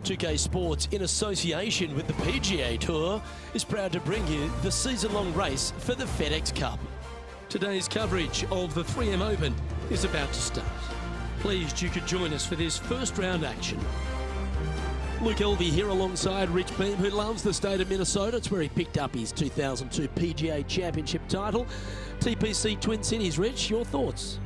2K Sports, in association with the PGA Tour, is proud to bring you the season-long race for the FedEx Cup. Today's coverage of the 3M Open is about to start. Pleased you could join us for this first round action. Luke Elvey here alongside Rich Beam, who loves the state of Minnesota. It's where he picked up his 2002 PGA Championship title. TPC Twin Cities. Rich, your thoughts?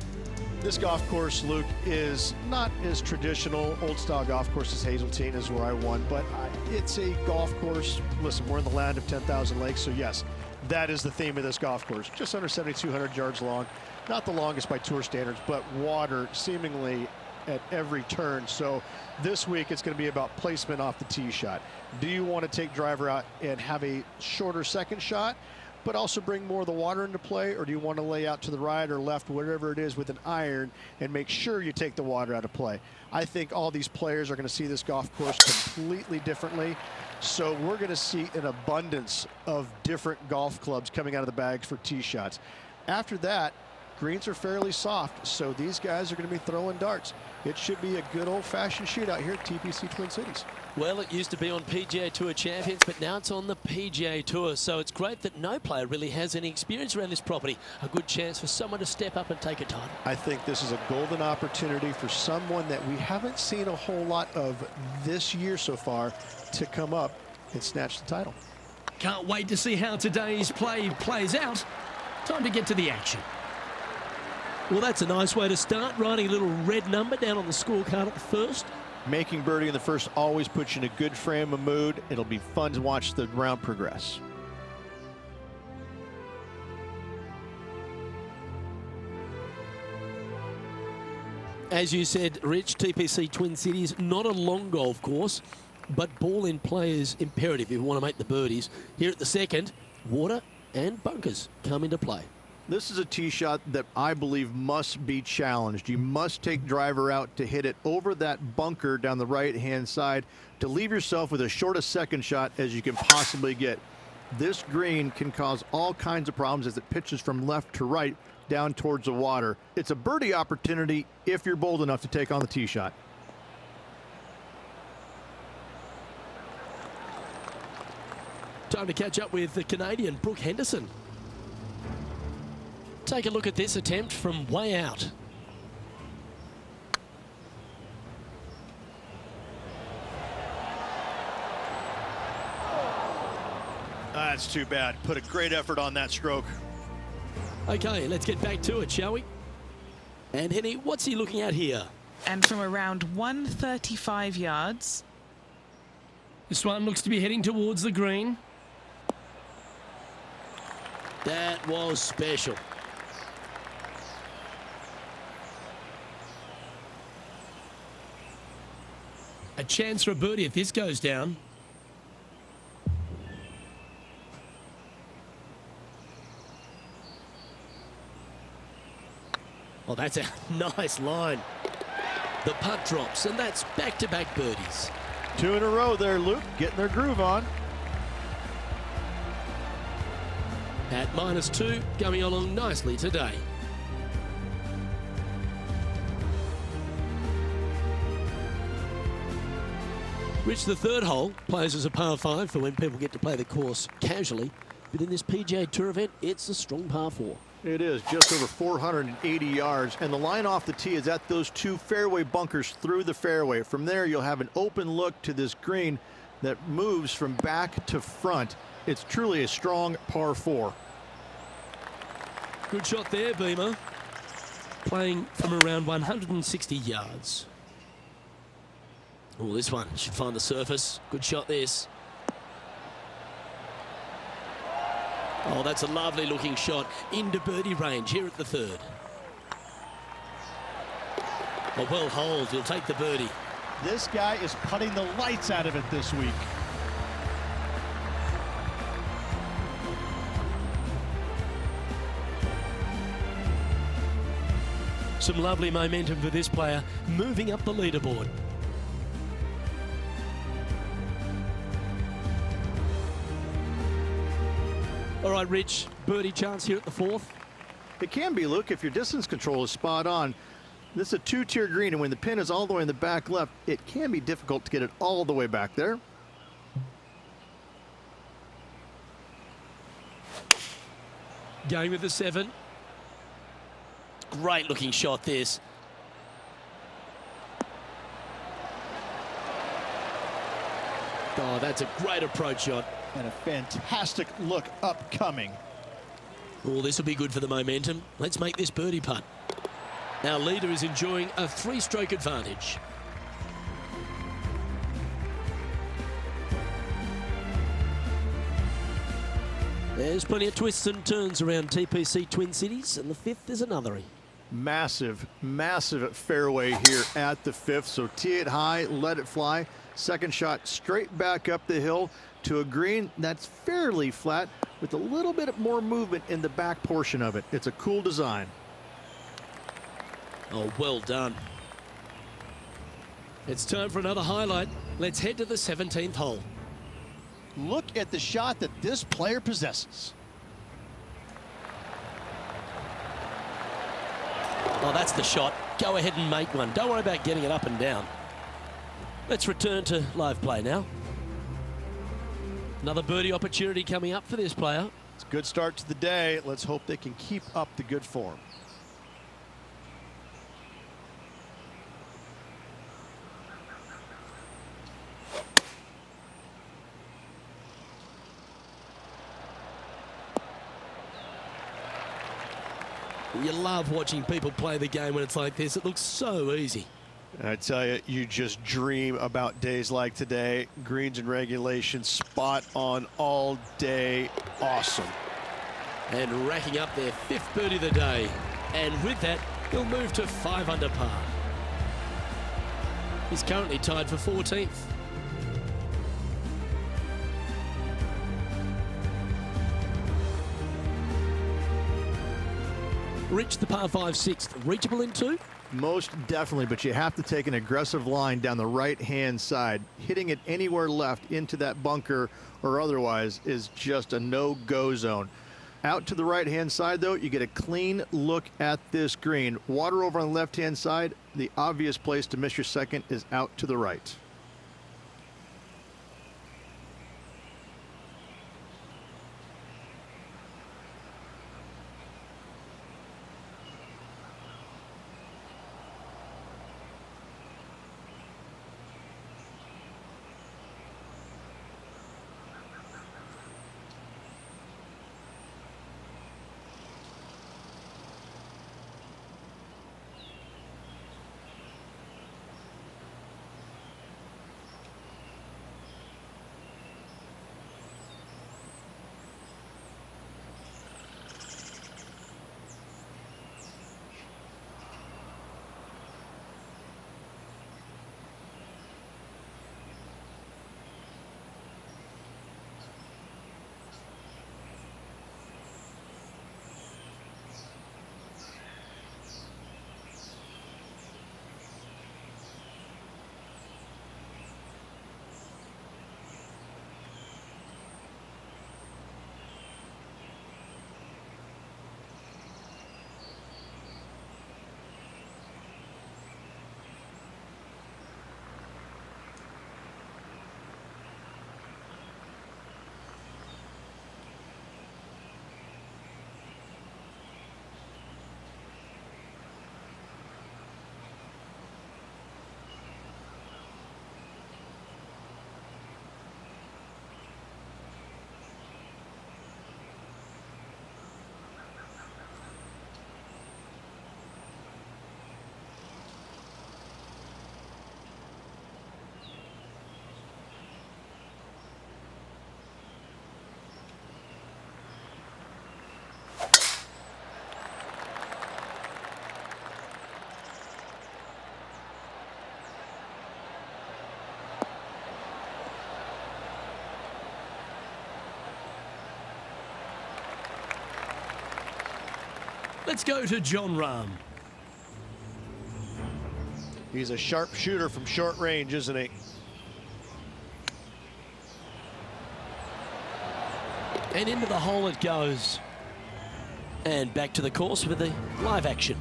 This golf course, Luke, is not as traditional. Old-style golf course as Hazeltine is where I won, but it's a golf course. Listen, we're in the land of 10,000 lakes, so yes, that is the theme of this golf course. Just under 7,200 yards long. Not the longest by tour standards, but water seemingly at every turn. So this week it's going to be about placement off the tee shot. Do you want to take driver out and have a shorter second shot, but also bring more of the water into play? Or do you want to lay out to the right or left, whatever it is, with an iron and make sure you take the water out of play? I think all these players are going to see this golf course completely differently. So we're going to see an abundance of different golf clubs coming out of the bags for tee shots. After that, greens are fairly soft, so these guys are going to be throwing darts. It should be a good old-fashioned shootout here at TPC Twin Cities. Well, it used to be on PGA Tour Champions, but now it's on the PGA Tour, so it's great that no player really has any experience around this property. A good chance for someone to step up and take a title. I think this is a golden opportunity for someone that we haven't seen a whole lot of this year so far to come up and snatch the title. Can't wait to see how today's play plays out. Time to get to the action. Well, that's a nice way to start, writing a little red number down on the scorecard at the first. Making birdie in the first always puts you in a good frame of mood. It'll be fun to watch the round progress. As you said, Rich, TPC Twin Cities, not a long golf course, but ball in play is imperative if you want to make the birdies. Here at the second, water and bunkers come into play. This is a tee shot that I believe must be challenged. You must take driver out to hit it over that bunker down the right-hand side to leave yourself with as short a second shot as you can possibly get. This green can cause all kinds of problems as it pitches from left to right down towards the water. It's a birdie opportunity if you're bold enough to take on the tee shot. Time to catch up with the Canadian Brooke Henderson. Take a look at this attempt from way out. That's too bad. Put a great effort on that stroke. Okay, let's get back to it, shall we? And Henny, what's he looking at here? And from around 135 yards. This one looks to be heading towards the green. That was special. A chance for a birdie if this goes down. Oh, that's a nice line. The putt drops, and that's back-to-back birdies. 2 in a row there, Luke, getting their groove on. At -2, going along nicely today. Rich, the third hole plays as a par 5 for when people get to play the course casually. But in this PGA Tour event, it's a strong par 4. It is just over 480 yards, and the line off the tee is at those 2 fairway bunkers through the fairway. From there, you'll have an open look to this green that moves from back to front. It's truly a strong par 4. Good shot there, Beamer. Playing from around 160 yards. Oh, this one should find the surface. Good shot, this. Oh, that's a lovely looking shot into birdie range here at the third. Oh, well holed. He'll take the birdie. This guy is putting the lights out of it this week. Some lovely momentum for this player, moving up the leaderboard. All right, Rich, birdie chance here at the fourth. It can be, Luke, if your distance control is spot on. This is a two-tier green, and when the pin is all the way in the back left, it can be difficult to get it all the way back there. Going with the 7. Great looking shot this. Oh, that's a great approach shot. And a fantastic look upcoming. Oh, this will be good for the momentum. Let's make this birdie putt. Our leader is enjoying a 3-stroke advantage. There's plenty of twists and turns around TPC Twin Cities, and the 5th is another. Massive, massive fairway here at the 5th. So tee it high, let it fly. Second shot straight back up the hill to a green that's fairly flat with a little bit more movement in the back portion of it. It's a cool design. Oh, well done. It's time for another highlight. Let's head to the 17th hole. Look at the shot that this player possesses. Oh, that's the shot. Go ahead and make one. Don't worry about getting it up and down. Let's return to live play now. Another birdie opportunity coming up for this player. It's a good start to the day. Let's hope they can keep up the good form. You love watching people play the game when it's like this. It looks so easy. I tell you, you just dream about days like today. Greens and regulation, spot on all day. Awesome. And racking up their 5th birdie of the day. And with that, he'll move to 5 under par. He's currently tied for 14th. Rich, the par 5 6th, reachable in 2? Most definitely, but you have to take an aggressive line down the right-hand side. Hitting it anywhere left into that bunker or otherwise is just a no-go zone. Out to the right-hand side, though, you get a clean look at this green. Water over on the left-hand side. The obvious place to miss your second is out to the right. Let's go to John Rahm. He's a sharp shooter from short range, isn't he? And into the hole it goes. And back to the course with the live action.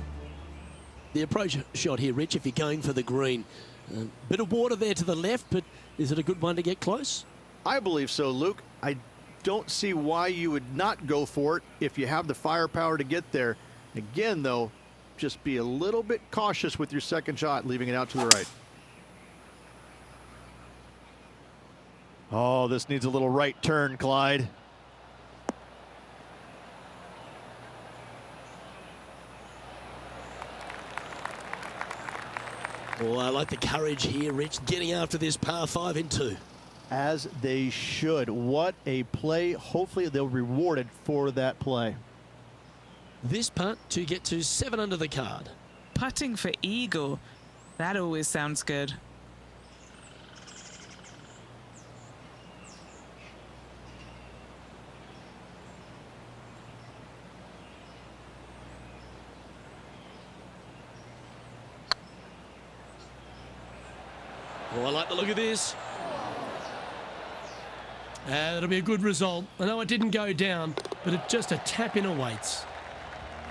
The approach shot here, Rich, if you're going for the green. Bit of water there to the left, but is it a good one to get close? I believe so, Luke. I don't see why you would not go for it if you have the firepower to get there. Again, though, just be a little bit cautious with your second shot, leaving it out to the right. Oh, this needs a little right turn, Clyde. Oh, I like the courage here, Rich, getting after this par 5 in 2. As they should. What a play. Hopefully they'll be rewarded for that play. This putt to get to 7 under the card. Putting for eagle. That always sounds good. Oh, I like the look of this. That'll be a good result. I know it didn't go down, but it just a tap in awaits.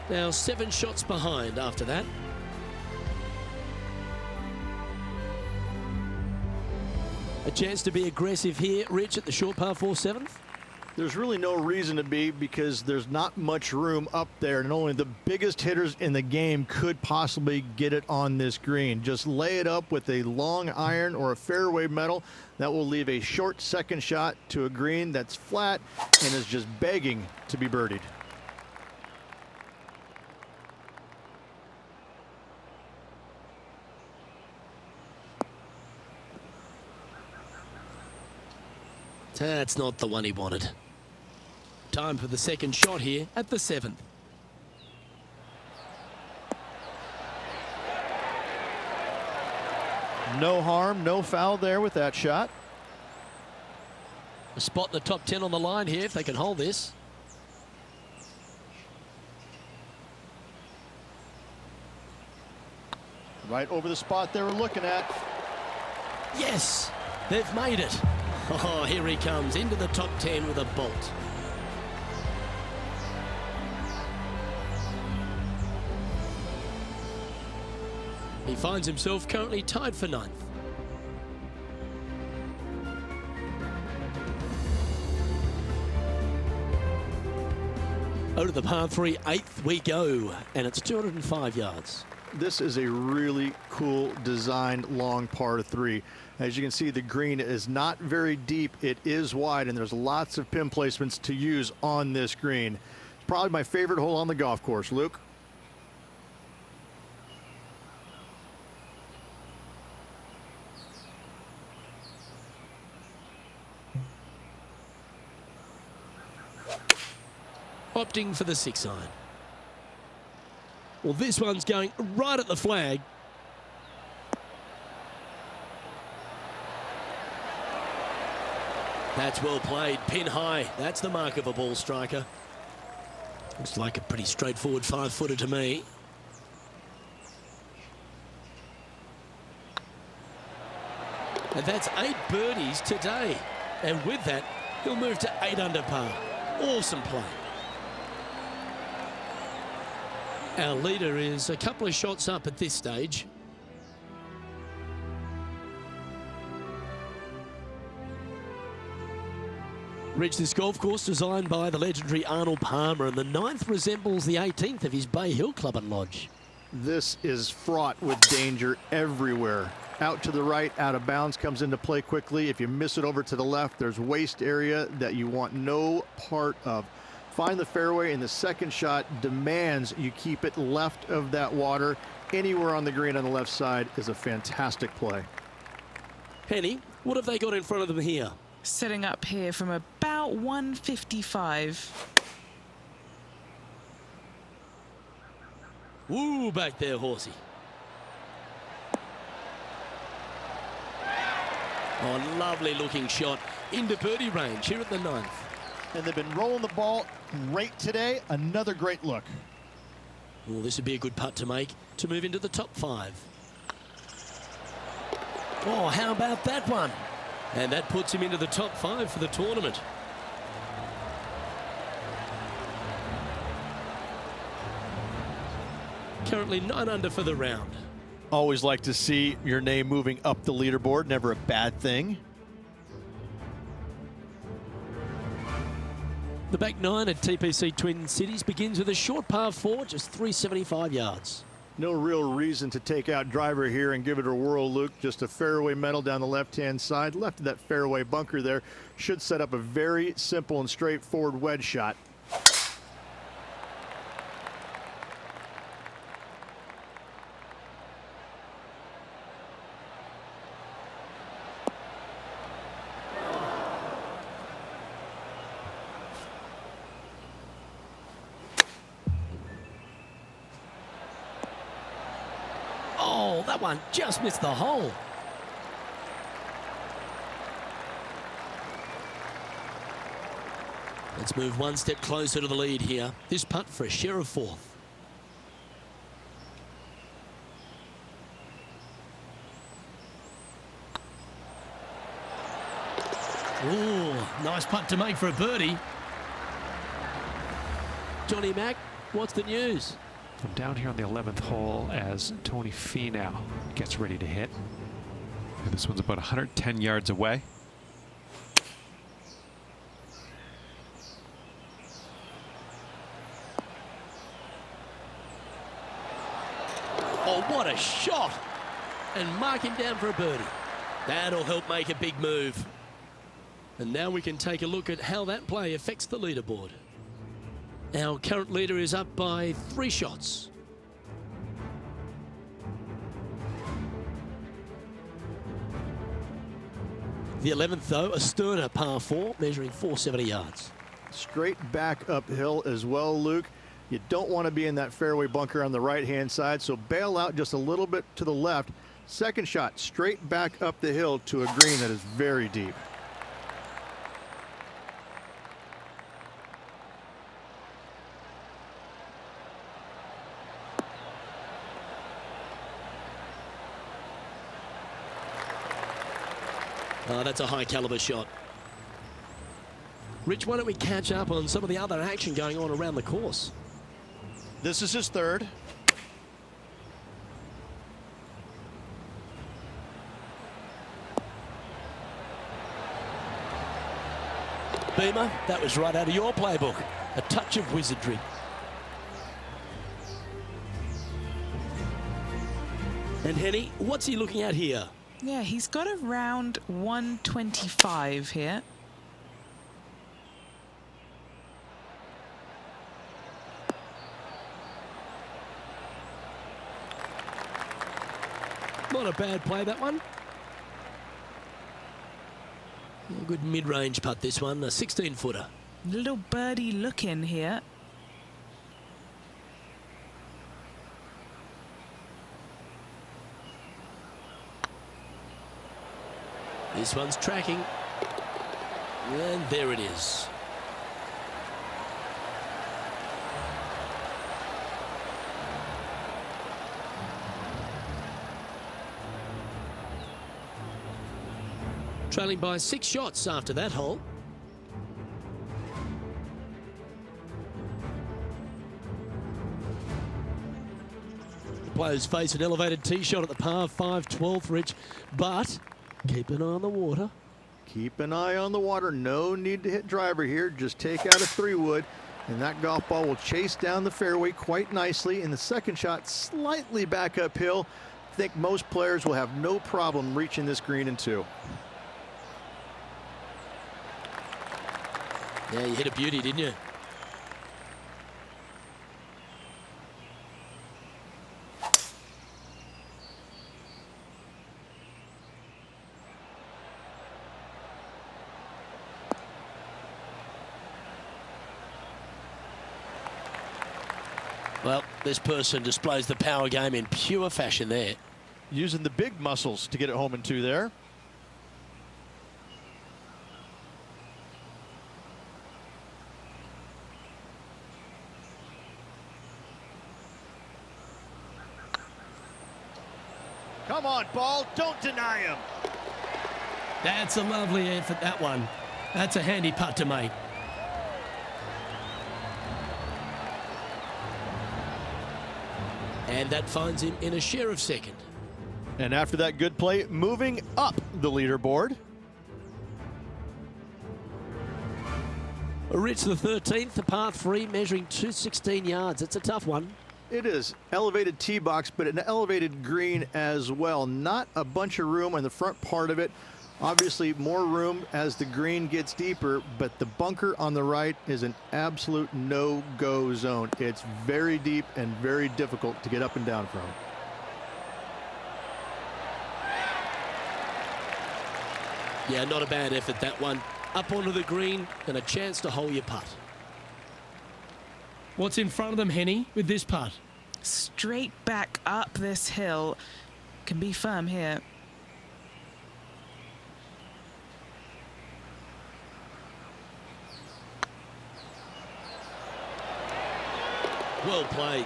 Now 7 shots behind after that. A chance to be aggressive here, Rich, at the short par 4 7th. There's really no reason to be, because there's not much room up there, and only the biggest hitters in the game could possibly get it on this green. Just lay it up with a long iron or a fairway metal. That will leave a short second shot to a green that's flat and is just begging to be birdied. That's not the one he wanted. Time for the second shot here at the 7th. No harm, no foul there with that shot. A spot in the top 10 on the line here if they can hold this. Right over the spot they were looking at. Yes, they've made it. Oh, here he comes into the top 10 with a bolt. He finds himself currently tied for 9th. Over to the par 3 8th we go, and it's 205 yards. This is a really cool designed long par 3. As you can see, the green is not very deep. It is wide, and there's lots of pin placements to use on this green. It's probably my favorite hole on the golf course, Luke. Opting for the 6 iron. Well, this one's going right at the flag. That's well played, pin high. That's the mark of a ball striker. Looks like a pretty straightforward 5-footer to me. And that's 8 birdies today. And with that, he'll move to 8 under par. Awesome play. Our leader is a couple of shots up at this stage. Rich, this golf course designed by the legendary Arnold Palmer, and the 9th resembles the 18th of his Bay Hill Club and Lodge. This is fraught with danger everywhere. Out to the right, out of bounds comes into play quickly. If you miss it over to the left, there's waste area that you want no part of. Find the fairway, and the second shot demands you keep it left of that water. Anywhere on the green on the left side is a fantastic play. Penny, what have they got in front of them here? Setting up here from about 155. Woo, back there, horsey. Oh, lovely looking shot into birdie range here at the 9th. And they've been rolling the ball great today. Another great look. Well, this would be a good putt to make to move into the top 5. Oh, how about that one? And that puts him into the top 5 for the tournament. currently 9 under for the round. Always like to see your name moving up the leaderboard. Never a bad thing. The back 9 at TPC Twin Cities begins with a short par 4, just 375 yards. No real reason to take out driver here and give it a whirl, Luke. Just a fairway metal down the left-hand side. Left of that fairway bunker there should set up a very simple and straightforward wedge shot. Oh, that one just missed the hole. Let's move one step closer to the lead here. This putt for a share of 4th. Oh, nice putt to make for a birdie. Johnny Mack, what's the news? I'm down here on the 11th hole as Tony Finau gets ready to hit. And this one's about 110 yards away. Oh, what a shot! And mark him down for a birdie. That'll help make a big move. And now we can take a look at how that play affects the leaderboard. Our current leader is up by 3 shots. The 11th, though, a sterner par 4, measuring 470 yards. Straight back uphill as well, Luke. You don't want to be in that fairway bunker on the right-hand side, so bail out just a little bit to the left. Second shot, straight back up the hill to a green that is very deep. Oh, that's a high caliber shot. Rich, why don't we catch up on some of the other action going on around the course? This is his 3rd. Beamer, that was right out of your playbook. A touch of wizardry. And Henny, what's he looking at here? Yeah, he's got around 125 here. Not a bad play, that one. A good mid-range putt, this one, a 16-footer. Little birdie look in here. This one's tracking. And there it is. Trailing by 6 shots after that hole. The players face an elevated tee shot at the par 5 12th, Rich, but keep an eye on the water. Keep an eye on the water. No need to hit driver here. Just take out a 3-wood, and that golf ball will chase down the fairway quite nicely. In the second shot, slightly back uphill. I think most players will have no problem reaching this green in 2. Yeah, you hit a beauty, didn't you? Well, this person displays the power game in pure fashion there. Using the big muscles to get it home in 2 there. Come on, ball. Don't deny him. That's a lovely effort, that one. That's a handy putt to make. And that finds him in a share of second. And after that good play, moving up the leaderboard. Rich, the 13th, the par 3, measuring 216 yards. It's a tough one. It is elevated tee box, but an elevated green as well. Not a bunch of room on the front part of it. Obviously more room as the green gets deeper, but the bunker on the right is an absolute no-go zone. It's very deep and very difficult to get up and down from. Yeah, not a bad effort, that one. Up onto the green and a chance to hole your putt. What's in front of them, Henny, with this putt? Straight back up this hill. Can be firm here. Well played.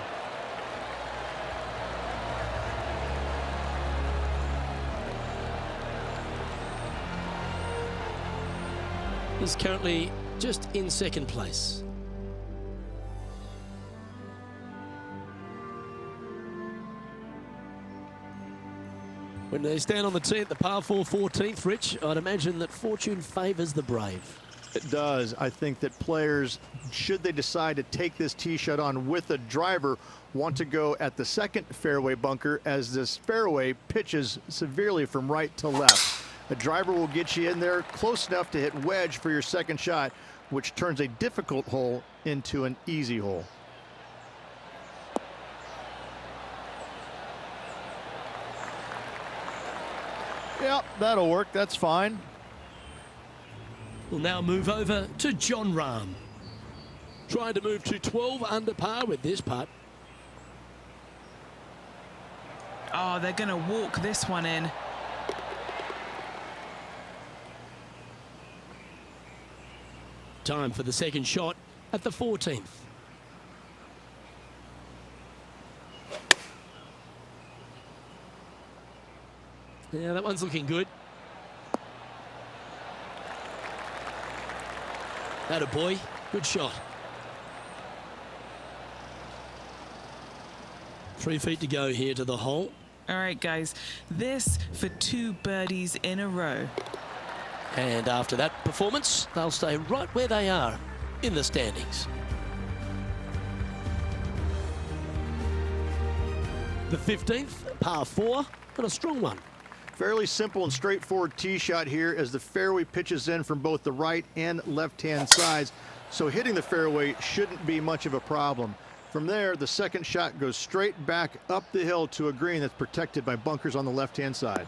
He's currently just in second place. When they stand on the tee at the par 4 14th, Rich, I'd imagine that fortune favours the brave. It does. I think that players, should they decide to take this tee shot on with a driver, want to go at the second fairway bunker, as this fairway pitches severely from right to left. A driver will get you in there close enough to hit wedge for your second shot, which turns a difficult hole into an easy hole. Yep, that'll work. That's fine. We'll now move over to John Rahm. Trying to move to 12 under par with this putt. Oh, they're going to walk this one in. Time for the second shot at the 14th. Yeah, that one's looking good. Atta boy, good shot. 3 feet to go here to the hole. All right, guys, this for 2 birdies in a row. And after that performance, they'll stay right where they are in the standings. The 15th, par 4, and a strong one. Fairly simple and straightforward tee shot here as the fairway pitches in from both the right and left-hand sides. So hitting the fairway shouldn't be much of a problem. From there, the second shot goes straight back up the hill to a green that's protected by bunkers on the left-hand side.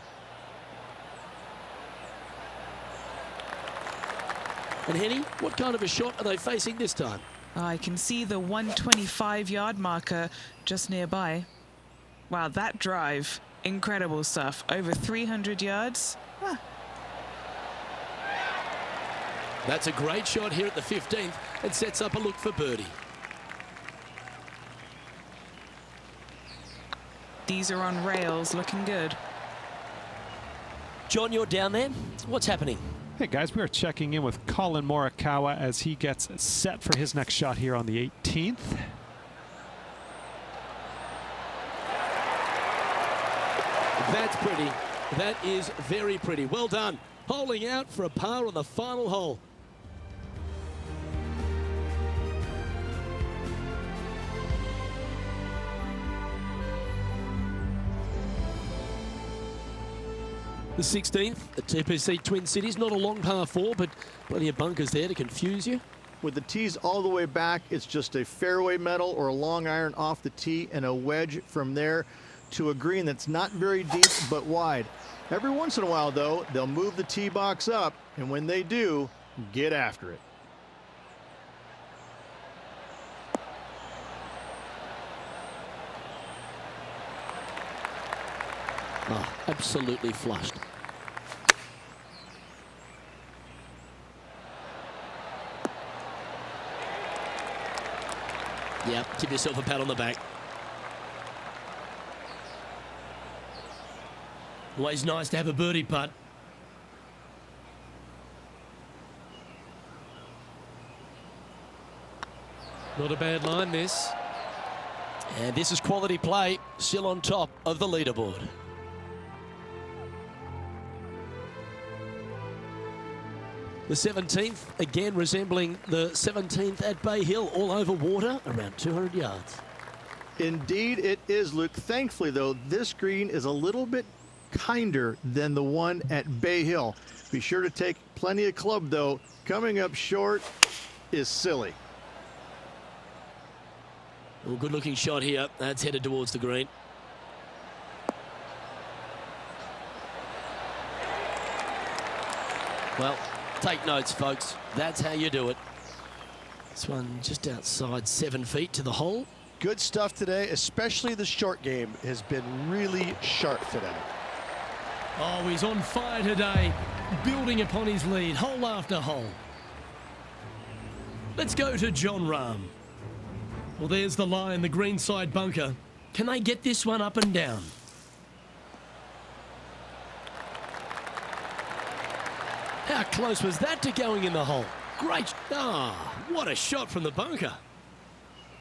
And Henny, what kind of a shot are they facing this time? I can see the 125-yard marker just nearby. Wow, that drive. Incredible stuff. Over 300 yards. Ah. That's a great shot here at the 15th and sets up a look for birdie. These are on rails, looking good. John, you're down there. What's happening? Hey guys, we are checking in with Colin Morikawa as he gets set for his next shot here on the 18th. That's pretty. That is very pretty. Well done. Holing out for a par on the final hole. The 16th, the TPC Twin Cities. Not a long par 4, but plenty of bunkers there to confuse you. With the tees all the way back, it's just a fairway metal or a long iron off the tee and a wedge from there to a green that's not very deep but wide. Every once in a while, though, they'll move the tee box up, and when they do, get after it. Oh, absolutely flushed. Yeah, give yourself a pat on the back. Always nice to have a birdie putt. Not a bad line, this. And this is quality play, still on top of the leaderboard. The 17th, again resembling the 17th at Bay Hill, all over water, around 200 yards. Indeed it is, Luke. Thankfully, though, this green is a little bit kinder than the one at Bay Hill. Be sure to take plenty of club, though. Coming up short is silly. Well, good looking shot here. That's headed towards the green. Well, take notes, folks. That's how you do it. This one just outside 7 feet to the hole. Good stuff today, especially the short game has been really sharp today. Oh, he's on fire today, building upon his lead, hole after hole. Let's go to John Rahm. Well, there's the line, the greenside bunker. Can they get this one up and down? How close was that to going in the hole? Great. What a shot from the bunker.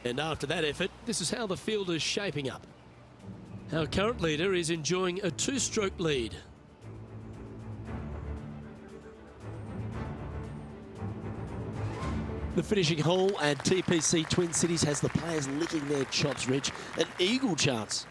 And after that effort, this is how the field is shaping up. Our current leader is enjoying a 2-stroke lead. The finishing hole at TPC Twin Cities has the players licking their chops, Rich. An eagle chance.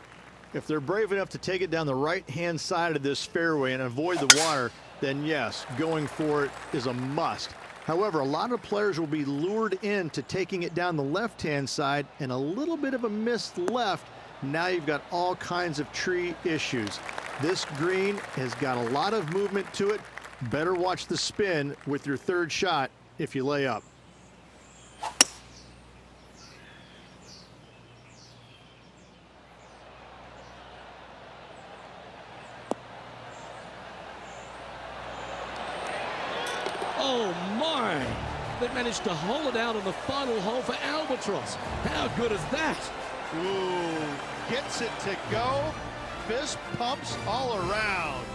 If they're brave enough to take it down the right-hand side of this fairway and avoid the water, then yes, going for it is a must. However, a lot of players will be lured into taking it down the left-hand side, and a little bit of a missed left. Now you've got all kinds of tree issues. This green has got a lot of movement to it. Better watch the spin with your third shot if you lay up. Oh my! They managed to hole it out on the final hole for Albatross. How good is that? Ooh, gets it to go. Fist pumps all around.